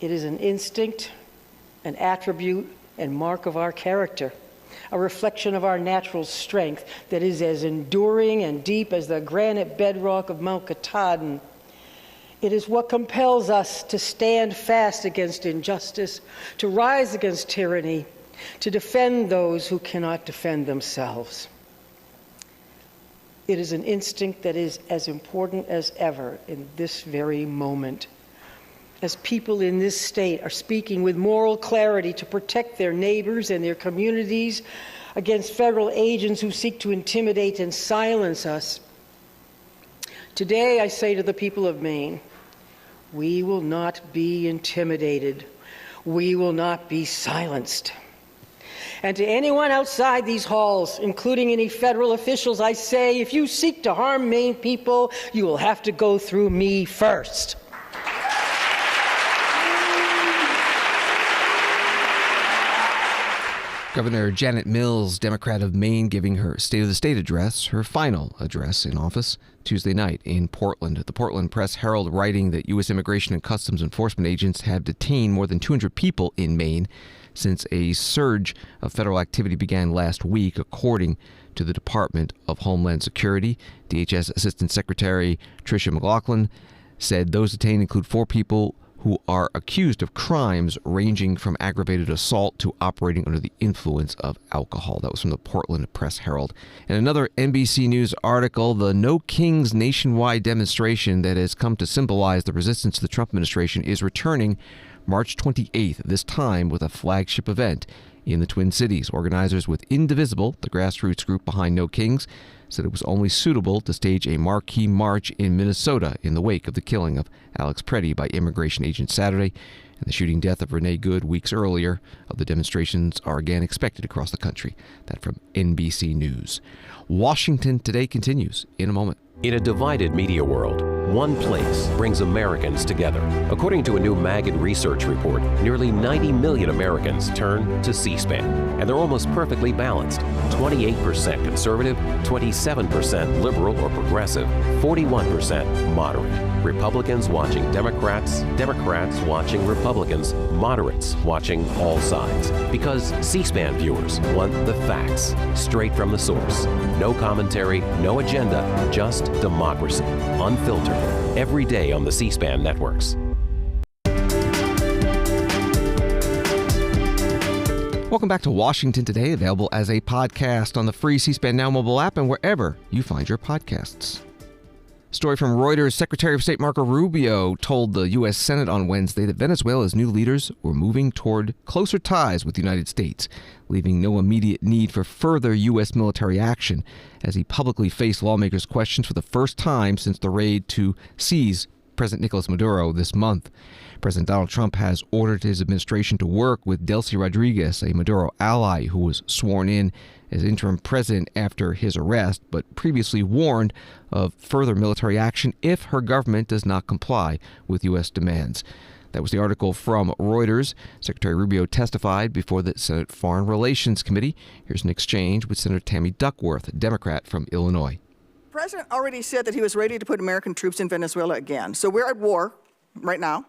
It is an instinct, an attribute, and mark of our character. a reflection of our natural strength that is as enduring and deep as the granite bedrock of Mount Katahdin. It is what compels us to stand fast against injustice, to rise against tyranny, to defend those who cannot defend themselves. It is an instinct that is as important as ever in this very moment. As people in this state are speaking with moral clarity to protect their neighbors and their communities against federal agents who seek to intimidate and silence us. Today, I say to the people of Maine, we will not be intimidated. We will not be silenced. And to anyone outside these halls, including any federal officials, I say, if you seek to harm Maine people, you will have to go through me first. Governor Janet Mills, Democrat of Maine, giving her State of the State address, her final address in office, Tuesday night in Portland. The Portland Press-Herald writing that U.S. Immigration and Customs Enforcement agents have detained more than 200 people in Maine since a surge of federal activity began last week, according to the Department of Homeland Security. DHS Assistant Secretary Tricia McLaughlin said those detained include 4 people who are accused of crimes ranging from aggravated assault to operating under the influence of alcohol. That was from the Portland Press-Herald. And another NBC News article, the No Kings nationwide demonstration that has come to symbolize the resistance to the Trump administration is returning March 28th, this time with a flagship event in the Twin Cities. Organizers with Indivisible, the grassroots group behind No Kings, said it was only suitable to stage a marquee march in Minnesota in the wake of the killing of Alex Preddy by immigration agents Saturday and the shooting death of Renee Good weeks earlier. The demonstrations are again expected across the country. That from NBC News. Washington Today continues in a moment. In a divided media world, one place brings Americans together. According to a new Magid research report, nearly 90 million Americans turn to C-SPAN, and they're almost perfectly balanced. 28% conservative, 27% liberal or progressive, 41% moderate. Republicans watching Democrats, Democrats watching Republicans, moderates watching all sides. Because C-SPAN viewers want the facts, straight from the source. No commentary, no agenda, just democracy, unfiltered, every day on the C-SPAN networks. Welcome back to Washington Today, available as a podcast on the free C-SPAN Now mobile app and wherever you find your podcasts. Story from Reuters. Secretary of State Marco Rubio told the U.S. Senate on Wednesday that Venezuela's new leaders were moving toward closer ties with the United States, leaving no immediate need for further U.S. military action, as he publicly faced lawmakers' questions for the first time since the raid to seize President Nicolas Maduro this month. President Donald Trump has ordered his administration to work with Delcy Rodriguez, a Maduro ally who was sworn in as interim president after his arrest, but previously warned of further military action if her government does not comply with U.S. demands. That was the article from Reuters. Secretary Rubio testified before the Senate Foreign Relations Committee. Here's an exchange with Senator Tammy Duckworth, a Democrat from Illinois. The president already said that he was ready to put American troops in Venezuela again. So we're at war right now.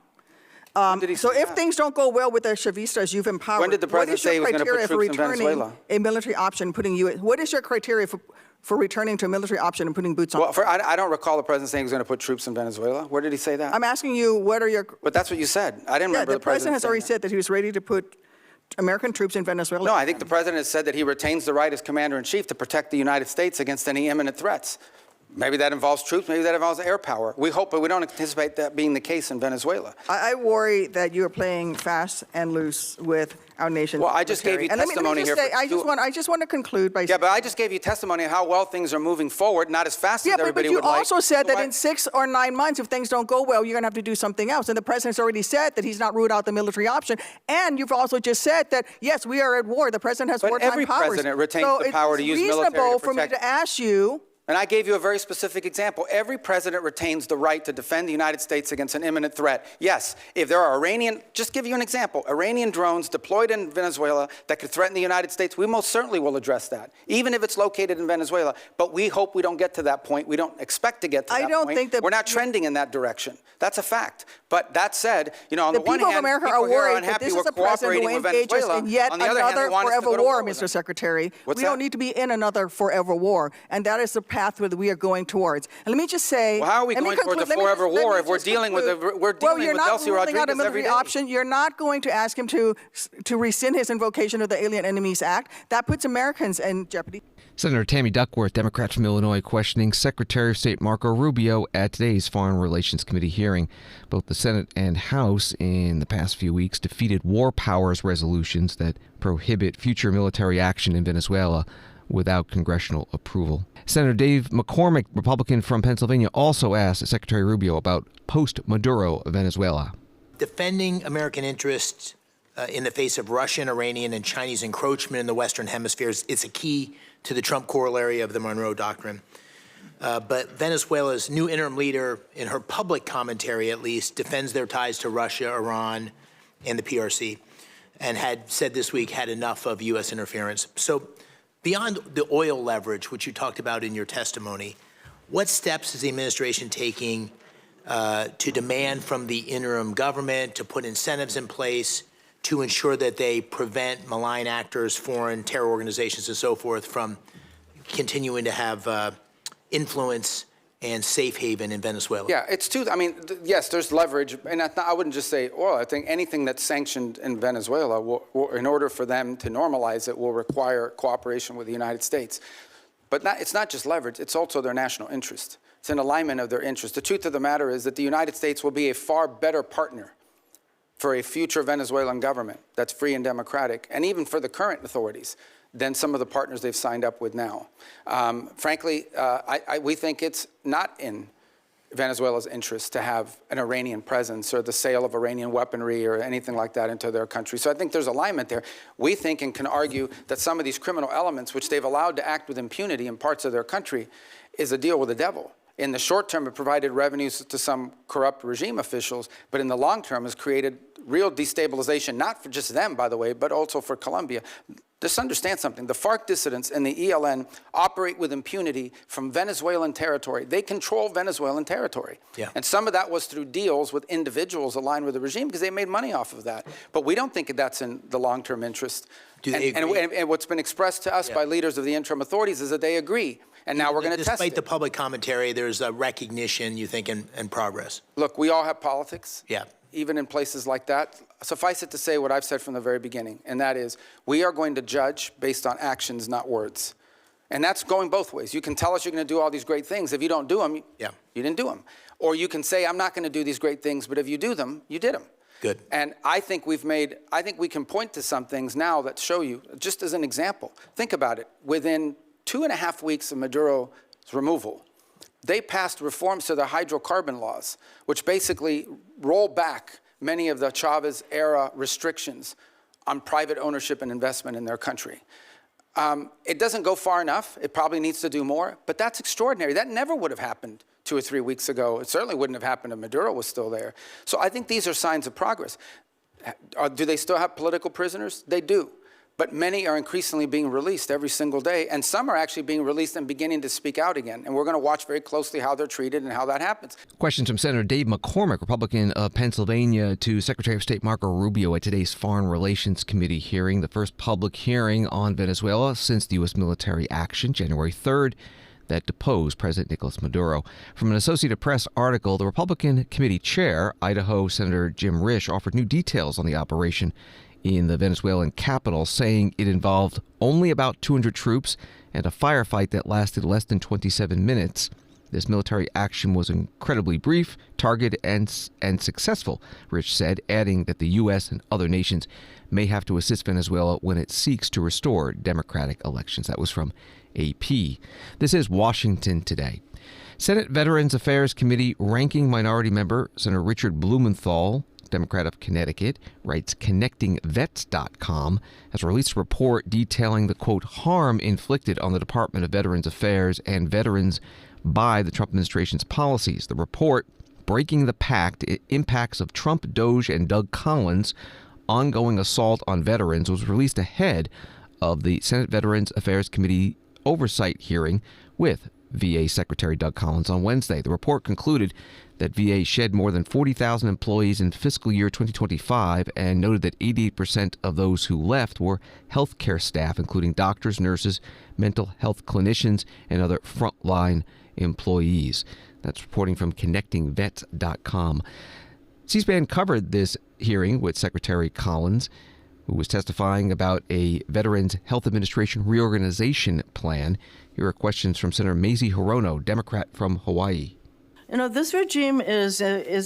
So if things don't go well with the Chavistas you've empowered, when did the president say he was going to put troops in Venezuela? A military option, putting you. What is your criteria for returning to a military option and putting boots on? Well, I don't recall the president saying he was going to put troops in Venezuela. Where did he say that? I'm asking you, what are your? But that's what you said. I didn't remember the president has already said that he was ready to put American troops in Venezuela. No, I think the president has said that he retains the right as commander-in-chief to protect the United States against any imminent threats. Maybe that involves troops, maybe that involves air power. We hope, but we don't anticipate that being the case in Venezuela. I worry that you are playing fast and loose with our nation's Well, I just gave you testimony here. I just want to conclude by saying. Yeah, but I just gave you testimony of how well things are moving forward, not as fast as everybody would like. Yeah, but you also said that in 6 or 9 months, if things don't go well, you're going to have to do something else. And the president's already said that he's not ruled out the military option. And you've also just said that, yes, we are at war. The president has wartime powers. But every president retains the power to use military to protect. So it's reasonable for me to ask you, And I gave you a very specific example. Every president retains the right to defend the United States against an imminent threat. Yes, if there are just give you an example, Iranian drones deployed in Venezuela that could threaten the United States, we most certainly will address that, even if it's located in Venezuela. But we hope we don't get to that point. We don't expect to get to that point. I don't think that we're not trending in that direction. That's a fact. But that said, on the one hand, people of America are worried that this is a president who engages in yet another forever war, Mr. Secretary. We don't need to be in another forever war, and that is the path that we are going towards. And let me just say, well, how are we going towards a forever war if we're dealing with Delcy Rodriguez every day? Option. You're not going to ask him to rescind his invocation of the Alien Enemies Act. That puts Americans in jeopardy. Senator Tammy Duckworth, Democrat from Illinois, questioning Secretary of State Marco Rubio at today's Foreign Relations Committee hearing. Both the Senate and House in the past few weeks defeated war powers resolutions that prohibit future military action in Venezuela without congressional approval. Senator Dave McCormick, Republican from Pennsylvania, also asked Secretary Rubio about post-Maduro Venezuela. Defending American interests in the face of Russian, Iranian, and Chinese encroachment in the Western hemispheres is a key to the Trump corollary of the Monroe Doctrine. But Venezuela's new interim leader, in her public commentary at least, defends their ties to Russia, Iran, and the PRC, and had said this week had enough of U.S. interference. So beyond the oil leverage, which you talked about in your testimony, what steps is the administration taking to demand from the interim government to put incentives in place to ensure that they prevent malign actors, foreign terror organizations, and so forth from continuing to have influence and safe haven in Venezuela? Yeah, it's two. I mean, yes, there's leverage, and I wouldn't just say oil. I think anything that's sanctioned in Venezuela, will, in order for them to normalize it, will require cooperation with the United States. But it's not just leverage, it's also their national interest. It's an alignment of their interest. The truth of the matter is that the United States will be a far better partner for a future Venezuelan government that's free and democratic, and even for the current authorities, than some of the partners they've signed up with now. Frankly, we think it's not in Venezuela's interest to have an Iranian presence or the sale of Iranian weaponry or anything like that into their country. So I think there's alignment there. We think and can argue that some of these criminal elements, which they've allowed to act with impunity in parts of their country, is a deal with the devil. In the short term, it provided revenues to some corrupt regime officials, but in the long term has created real destabilization, not for just them, by the way, but also for Colombia. Just understand something. The FARC dissidents and the ELN operate with impunity from Venezuelan territory. They control Venezuelan territory. Yeah. And some of that was through deals with individuals aligned with the regime because they made money off of that. But we don't think that's in the long-term interest. Do they agree? And what's been expressed to us by leaders of the interim authorities is that they agree. And now we're going to test it. Despite the public commentary, there's a recognition, you think, and progress. Look, we all have politics. Yeah. Even in places like that. Suffice it to say what I've said from the very beginning, and that is we are going to judge based on actions, not words. And that's going both ways. You can tell us you're going to do all these great things. If you don't do them, you didn't do them. Or you can say, I'm not going to do these great things, but if you do them, you did them. Good. And I think we can point to some things now that show you, just as an example. Think about it. Within 2.5 weeks of Maduro's removal, they passed reforms to the hydrocarbon laws, which basically roll back many of the Chavez-era restrictions on private ownership and investment in their country. It doesn't go far enough. It probably needs to do more, but that's extraordinary. That never would have happened 2 or 3 weeks ago. It certainly wouldn't have happened if Maduro was still there. So I think these are signs of progress. Do they still have political prisoners? They do. But many are increasingly being released every single day, and some are actually being released and beginning to speak out again. And we're going to watch very closely how they're treated and how that happens. Questions from Senator Dave McCormick, Republican of Pennsylvania, to Secretary of State Marco Rubio at today's Foreign Relations Committee hearing, the first public hearing on Venezuela since the U.S. military action, January 3rd, that deposed President Nicolas Maduro. From an Associated Press article, the Republican committee chair, Idaho Senator Jim Risch, offered new details on the operation in the Venezuelan capital, saying it involved only about 200 troops and a firefight that lasted less than 27 minutes. This military action was incredibly brief, targeted, and successful, Risch said, adding that the U.S. and other nations may have to assist Venezuela when it seeks to restore democratic elections. That was from AP. This is Washington Today. Senate Veterans Affairs Committee Ranking Minority Member Senator Richard Blumenthal Democrat of Connecticut, writes ConnectingVets.com, has released a report detailing the, quote, harm inflicted on the Department of Veterans Affairs and veterans by the Trump administration's policies. The report, Breaking the Pact, Impacts of Trump, Doge, and Doug Collins' Ongoing Assault on Veterans, was released ahead of the Senate Veterans Affairs Committee oversight hearing with VA Secretary Doug Collins on Wednesday. The report concluded that VA shed more than 40,000 employees in fiscal year 2025 and noted that 88% of those who left were healthcare staff, including doctors, nurses, mental health clinicians, and other frontline employees. That's reporting from ConnectingVets.com. C-SPAN covered this hearing with Secretary Collins, who was testifying about a Veterans Health Administration reorganization plan. Here are questions from Senator Mazie Hirono, Democrat from Hawaii. You know, this regime is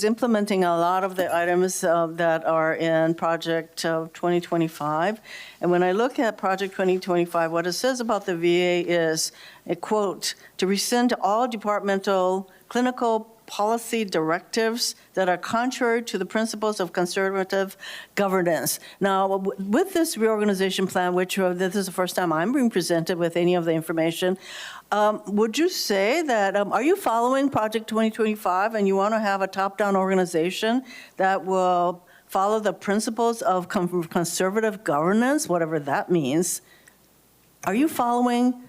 implementing a lot of the items that are in Project 2025. And when I look at Project 2025, what it says about the VA is, a quote, to rescind all departmental clinical policy directives that are contrary to the principles of conservative governance. Now, with this reorganization plan, which this is the first time I'm being presented with any of the information, would you say that, are you following Project 2025 and you want to have a top-down organization that will follow the principles of conservative governance, whatever that means? Are you following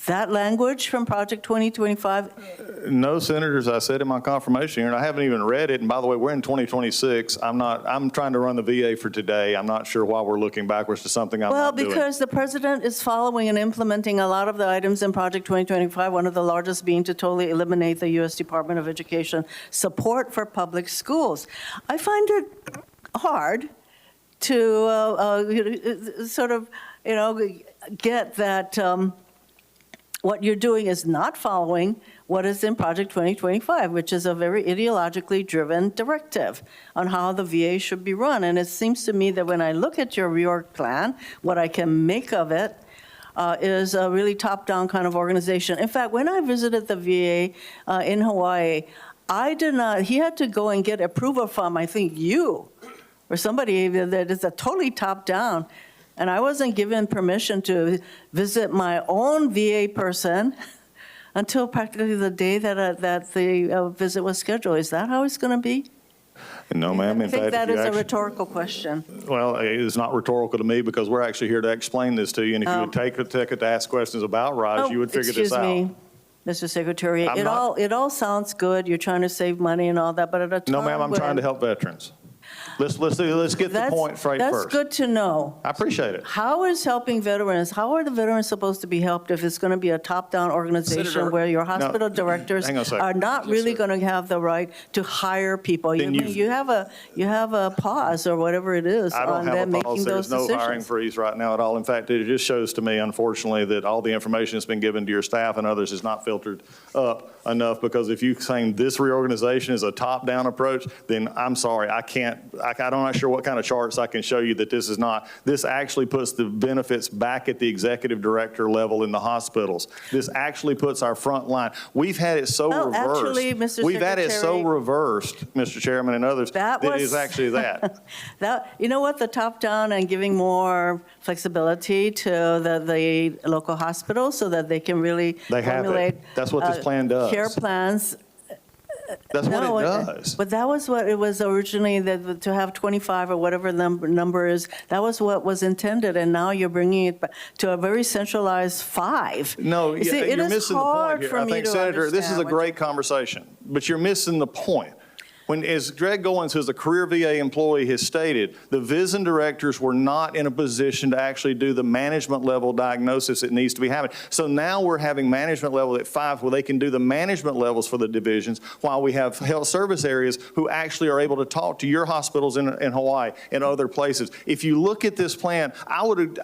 that language from Project 2025? No, Senators, I said in my confirmation here, and I haven't even read it. And by the way, we're in 2026. I'm trying to run the VA for today. I'm not sure why we're looking backwards to something I'm not doing. Well, because the president is following and implementing a lot of the items in Project 2025, one of the largest being to totally eliminate the U.S. Department of Education support for public schools. I find it hard to sort of, get that what you're doing is not following what is in Project 2025, which is a very ideologically driven directive on how the VA should be run. And it seems to me that when I look at your reorg plan, what I can make of it is a really top-down kind of organization. In fact, when I visited the VA in Hawaii, he had to go and get approval from, I think, you or somebody that is a totally top-down. And I wasn't given permission to visit my own VA person until practically the day that the visit was scheduled. Is that how it's going to be? No, ma'am. I think that is a rhetorical question. Well, it's not rhetorical to me because we're actually here to explain this to you. And if you would take it to ask questions about RISE, you would figure this out. Excuse me, Mr. Secretary. It all sounds good. You're trying to save money and all that, but at a time No, ma'am. I'm trying to help veterans. Let's get the point straight first. That's good to know. I appreciate it. How is helping veterans? How are the veterans supposed to be helped if it's going to be a top-down organization where your hospital directors are not really going to have the right to hire people? You have a pause or whatever it is on them making those decisions. There's no hiring freeze right now at all. In fact, it just shows to me, unfortunately, that all the information that's been given to your staff and others is not filtered up enough, because if you're saying this reorganization is a top-down approach, then I'm sorry, I'm not sure what kind of charts I can show you that this is not. This actually puts the benefits back at the executive director level in the hospitals. This actually puts our front line. We've had it so reversed. Actually, Mr. We've had it so reversed, Mr. Chairman and others, that it is actually that. You know what, the top-down and giving more flexibility to the local hospitals so that they can really formulate That's what this plan does. Care plans. That's what it does. But that was what it was originally, that to have 25 or whatever the number is, that was what was intended, and now you're bringing it back to a very centralized 5. No, you're missing the point here. I think, Senator, this is a great conversation, but you're missing the point. When, as Greg Goins, who's a career VA employee, has stated, the VISN directors were not in a position to actually do the management level diagnosis that needs to be happening. So now we're having management level at 5 where they can do the management levels for the divisions, while we have health service areas who actually are able to talk to your hospitals in Hawaii and other places. If you look at this plan, I would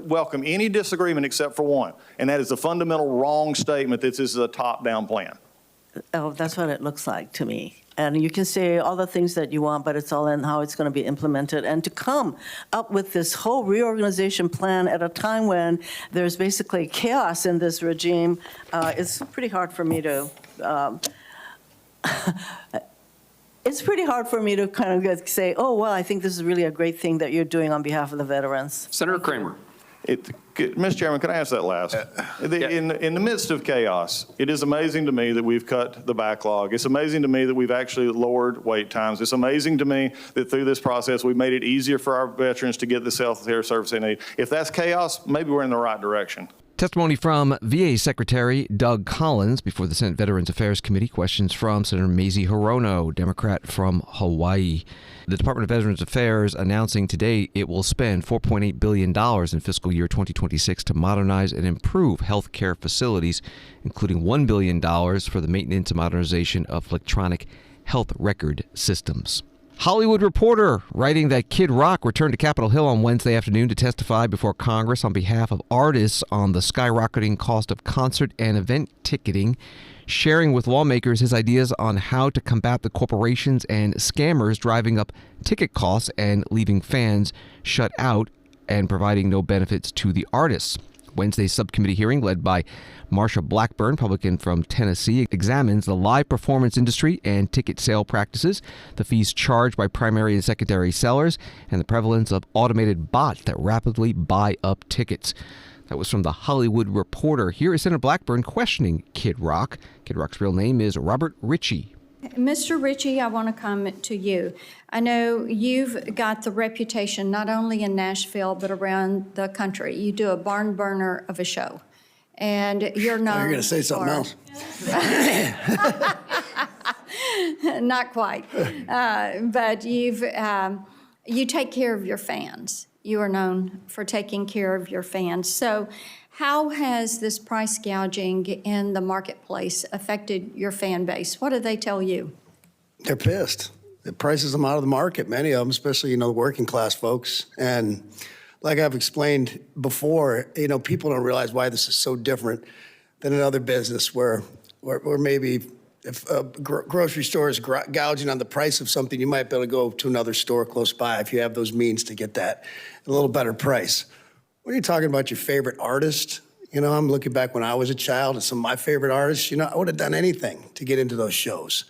welcome any disagreement except for one, and that is the fundamental wrong statement that this is a top-down plan. Oh, that's what it looks like to me. And you can say all the things that you want, but it's all in how it's going to be implemented. And to come up with this whole reorganization plan at a time when there's basically chaos in this regime is pretty hard for me to It's pretty hard for me to kind of say, oh, well, I think this is really a great thing that you're doing on behalf of the veterans. Senator Kramer. Mr. Chairman, can I ask that last? In the midst of chaos, it is amazing to me that we've cut the backlog. It's amazing to me that we've actually lowered wait times. It's amazing to me that through this process, we've made it easier for our veterans to get the health care service they need. If that's chaos, maybe we're in the right direction. Testimony from VA Secretary Doug Collins before the Senate Veterans Affairs Committee. Questions from Senator Mazie Hirono, Democrat from Hawaii. The Department of Veterans Affairs announcing today it will spend $4.8 billion in fiscal year 2026 to modernize and improve health care facilities, including $1 billion for the maintenance and modernization of electronic health record systems. Hollywood Reporter writing that Kid Rock returned to Capitol Hill on Wednesday afternoon to testify before Congress on behalf of artists on the skyrocketing cost of concert and event ticketing, sharing with lawmakers his ideas on how to combat the corporations and scammers driving up ticket costs and leaving fans shut out and providing no benefits to the artists. Wednesday's subcommittee hearing, led by Marsha Blackburn, Republican from Tennessee, examines the live performance industry and ticket sale practices, the fees charged by primary and secondary sellers, and the prevalence of automated bots that rapidly buy up tickets. That was from the Hollywood Reporter. Here is Senator Blackburn questioning Kid Rock. Kid Rock's real name is Robert Ritchie. Mr. Ritchie, I want to come to you. I know you've got the reputation not only in Nashville but around the country. You do a barn burner of a show, and you're known. You're going to say something else. Not quite, but you take care of your fans. You are known for taking care of your fans. So how has this price gouging in the marketplace affected your fan base? What do they tell you? They're pissed. It prices them out of the market, many of them, especially, the working class folks. And like I've explained before, people don't realize why this is so different than another business where maybe if a grocery store is gouging on the price of something, you might be able to go to another store close by if you have those means to get that a little better price. When you're talking about your favorite artist, I'm looking back when I was a child and some of my favorite artists, I would have done anything to get into those shows.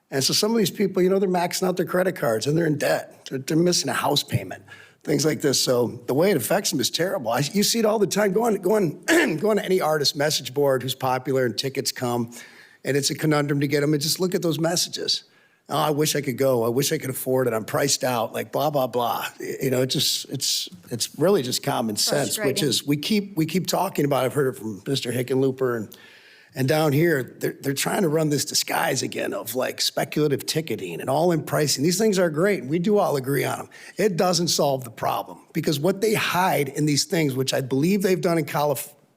And so some of these people, they're maxing out their credit cards and they're in debt. They're missing a house payment, things like this. So the way it affects them is terrible. You see it all the time. Go on to any artist message board who's popular and tickets come, and it's a conundrum to get them. And just look at those messages. Oh, I wish I could go. I wish I could afford it. I'm priced out. Like blah blah blah. It's really just common sense, which is we keep talking about. I've heard it from Mr. Hickenlooper and down here. They're trying to run this disguise again of like speculative ticketing and all-in pricing. These things are great. We do all agree on them. It doesn't solve the problem because what they hide in these things, which I believe they've done in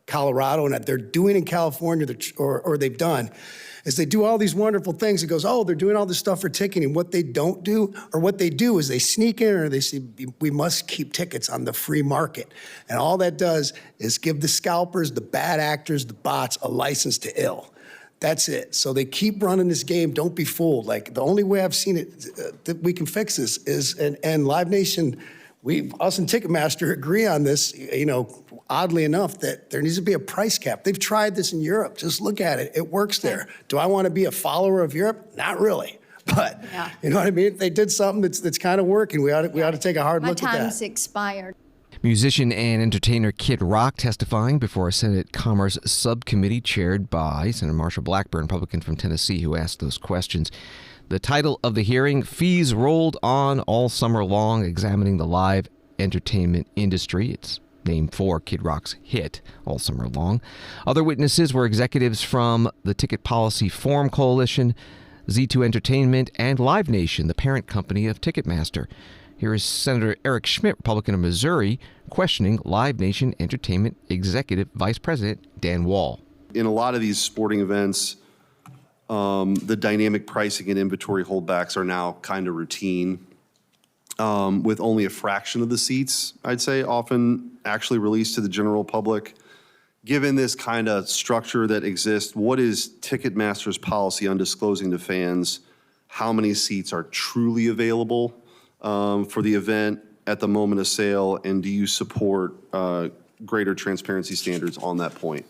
Colorado and that they're doing in California, or they've done, is they do all these wonderful things. It goes, oh, they're doing all this stuff for ticketing. What they don't do, or what they do is they sneak in or they say, we must keep tickets on the free market. And all that does is give the scalpers, the bad actors, the bots, a license to ill. That's it. So they keep running this game. Don't be fooled. Like the only way I've seen it that we can fix this is, and Live Nation, us and Ticketmaster agree on this, oddly enough, that there needs to be a price cap. They've tried this in Europe. Just look at it. It works there. Do I want to be a follower of Europe? Not really. But you know what I mean? They did something that's kind of working. We ought to take a hard look at that. My time's expired. Musician and entertainer Kid Rock testifying before a Senate Commerce Subcommittee chaired by Senator Marsha Blackburn, Republican from Tennessee, who asked those questions. The title of the hearing, Fees Rolled On All Summer Long, examining the live entertainment industry. It's named for Kid Rock's hit, All Summer Long. Other witnesses were executives from the Ticket Policy Forum Coalition, Z2 Entertainment, and Live Nation, the parent company of Ticketmaster. Here is Senator Eric Schmidt, Republican of Missouri, questioning Live Nation Entertainment Executive Vice President Dan Wall. In a lot of these sporting events, the dynamic pricing and inventory holdbacks are now kind of routine, with only a fraction of the seats, I'd say, often actually released to the general public. Given this kind of structure that exists, what is Ticketmaster's policy on disclosing to fans how many seats are truly available for the event at the moment of sale, and do you support greater transparency standards on that point?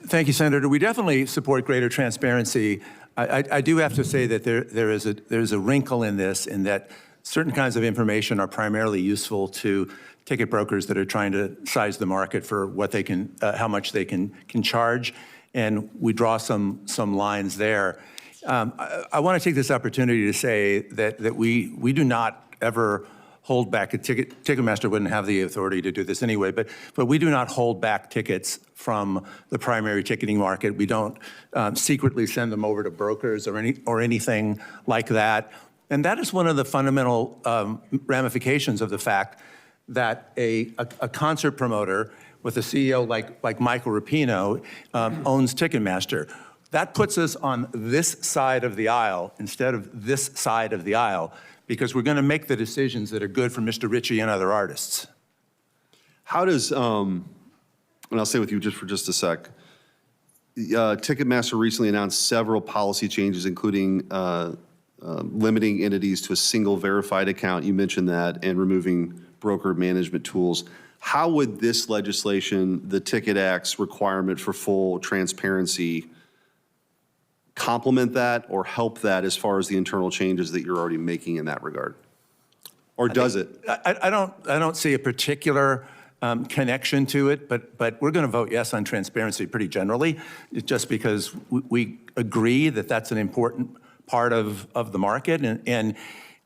Thank you, Senator. We definitely support greater transparency I do have to say that there's a wrinkle in this, in that certain kinds of information are primarily useful to ticket brokers that are trying to size the market for what they can, how much they can charge, and we draw some lines there. I want to take this opportunity to say that we do not ever hold back. Ticketmaster wouldn't have the authority to do this anyway, but we do not hold back tickets from the primary ticketing market. We don't secretly send them over to brokers or anything like that. And that is one of the fundamental ramifications of the fact that a concert promoter with a CEO like Michael Rapino owns Ticketmaster. That puts us on this side of the aisle instead of this side of the aisle, because we're going to make the decisions that are good for Mr. Ritchie and other artists. How does, and I'll stay with you just for just a sec, Ticketmaster recently announced several policy changes, including limiting entities to a single verified account, you mentioned that, and removing broker management tools. How would this legislation, the Ticket Act's requirement for full transparency, complement that or help that as far as the internal changes that you're already making in that regard? Or does it? I don't see a particular connection to it, but we're going to vote yes on transparency pretty generally, just because we agree that that's an important part of the market,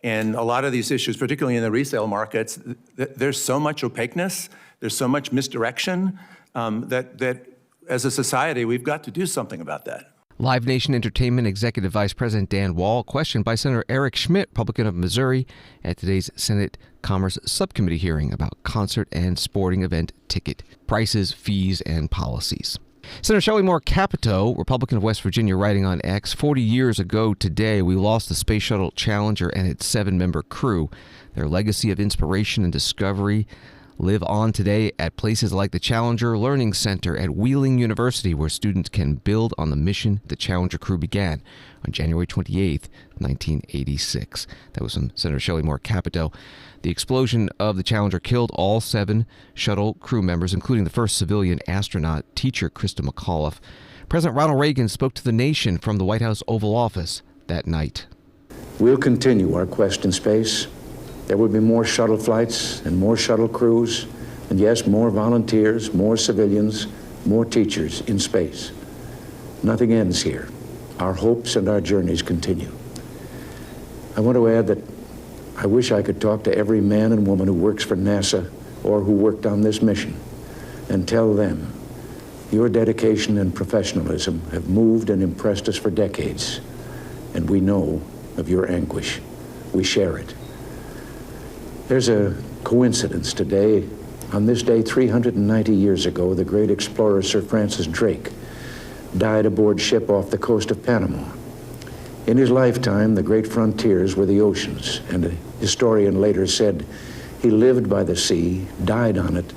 and a lot of these issues, particularly in the resale markets, there's so much opaqueness, there's so much misdirection that as a society, we've got to do something about that. Live Nation Entertainment Executive Vice President Dan Wall questioned by Senator Eric Schmitt, Republican of Missouri, at today's Senate Commerce Subcommittee hearing about concert and sporting event ticket prices, fees, and policies. Senator Shelley Moore Capito, Republican of West Virginia, writing on X, 40 years ago today, we lost the Space Shuttle Challenger and its 7-member crew. Their legacy of inspiration and discovery live on today at places like the Challenger Learning Center at Wheeling University, where students can build on the mission the Challenger crew began on January 28, 1986. That was from Senator Shelley Moore Capito. The explosion of the Challenger killed all 7 shuttle crew members, including the first civilian astronaut, teacher Krista McAuliffe. President Ronald Reagan spoke to the nation from the White House Oval Office that night. We'll continue our quest in space. There will be more shuttle flights and more shuttle crews, and yes, more volunteers, more civilians, more teachers in space. Nothing ends here. Our hopes and our journeys continue. I want to add that I wish I could talk to every man and woman who works for NASA or who worked on this mission and tell them your dedication and professionalism have moved and impressed us for decades, and we know of your anguish. We share it. There's a coincidence today. On this day, 390 years ago, the great explorer Sir Francis Drake died aboard ship off the coast of Panama. In his lifetime, the great frontiers were the oceans, and a historian later said he lived by the sea, died on it,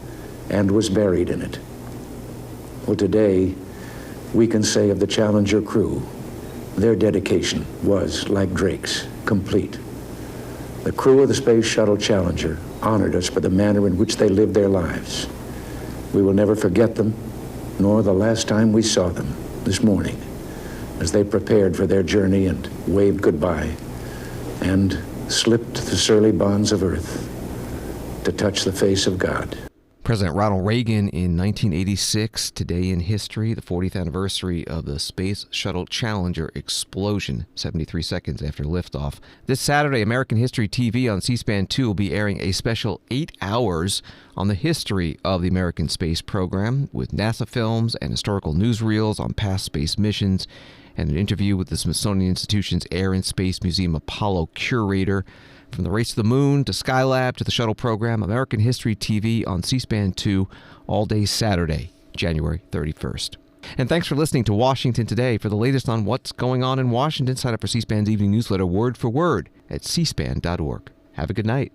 and was buried in it. Well, today, we can say of the Challenger crew, their dedication was, like Drake's, complete. The crew of the Space Shuttle Challenger honored us for the manner in which they lived their lives. We will never forget them, nor the last time we saw them this morning, as they prepared for their journey and waved goodbye and slipped the surly bonds of earth to touch the face of God. President Ronald Reagan in 1986, today in history, the 40th anniversary of the Space Shuttle Challenger explosion, 73 seconds after liftoff. This Saturday, American History TV on C-SPAN 2 will be airing a special 8 hours on the history of the American space program, with NASA films and historical newsreels on past space missions, and an interview with the Smithsonian Institution's Air and Space Museum Apollo curator. From the race to the moon to Skylab to the shuttle program, American History TV on C-SPAN 2 all day Saturday, January 31st. And thanks for listening to Washington Today. For the latest on what's going on in Washington, sign up for C-SPAN's evening newsletter word for word at cspan.org. Have a good night.